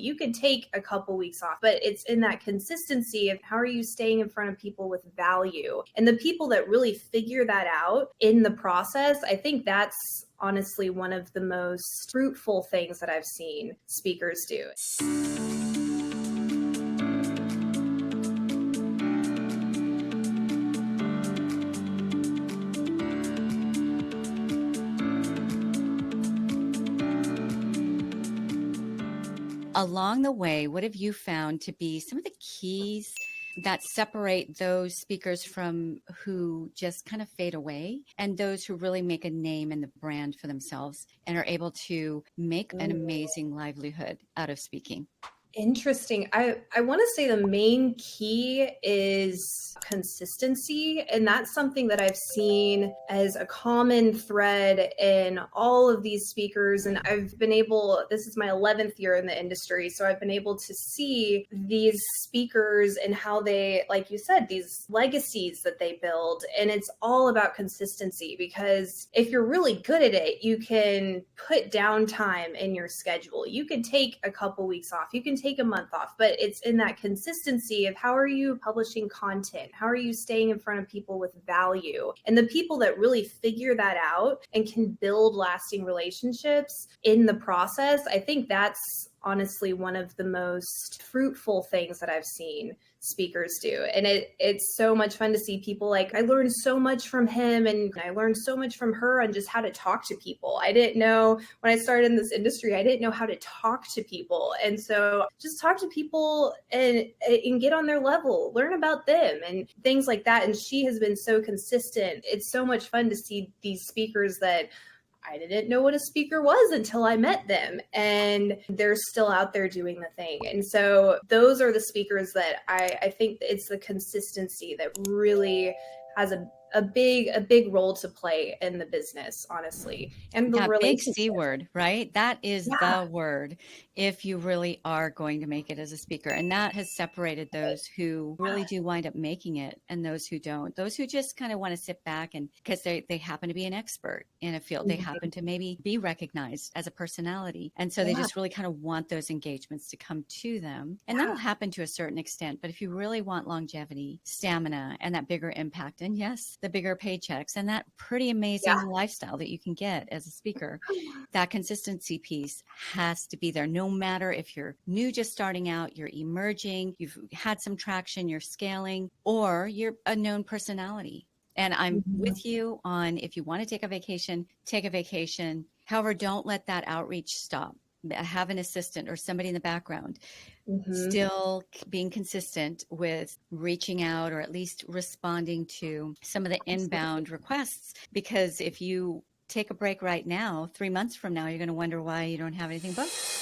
You can take a couple weeks off, but it's in that consistency of how are you staying in front of people with value? And the people that really figure that out in the process, I think that's honestly one of the most fruitful things that I've seen speakers do. Along the way, what have you found to be some of the keys that separate those speakers from who just kind of fade away and those who really make a name in the brand for themselves and are able to make an amazing livelihood out of speaking? Interesting. I want to say the main key is consistency. And that's something that I've seen as a common thread in all of these speakers. And I've been able, this is my 11th year in the industry. So I've been able to see these speakers and how they, like you said, these legacies that they build. And it's all about consistency, because if you're really good at it, you can put downtime in your schedule. You can take a couple weeks off. You can take a month off, but it's in that consistency of how are you publishing content? How are you staying in front of people with value? And the people that really figure that out and can build lasting relationships in the process, I think that's honestly one of the most fruitful things that I've seen speakers do. And it's so much fun to see people like, I learned so much from him and I learned so much from her on just how to talk to people. I didn't know when I started in this industry, I didn't know how to talk to people. And so just talk to people and get on their level, learn about them and things like that. And she has been so consistent. It's so much fun to see these speakers that I didn't know what a speaker was until I met them, and they're still out there doing the thing. And so those are the speakers that I think it's the consistency that really has a big role to play in the business, honestly. And the Big relationship. C word, right? That is the word if you really are going to make it as a speaker. And that has separated those who really do wind up making it and those who don't. Those who just kind of want to sit back and because they happen to be an expert in a field. They happen to maybe be recognized as a personality. And so they just really kind of want those engagements to come to them. And that'll happen to a certain extent. But if you really want longevity, stamina, and that bigger impact, and yes, the bigger paychecks and that pretty amazing lifestyle that you can get as a speaker, that consistency piece has to be there. No matter if you're new, just starting out, you're emerging, you've had some traction, you're scaling, or you're a known personality. And I'm with you on if you want to take a vacation, take a vacation. However, don't let that outreach stop. Have an assistant or somebody in the background. Still being consistent with reaching out or at least responding to some of the inbound requests. Because if you take a break right now, 3 months from now, you're going to wonder why you don't have anything booked.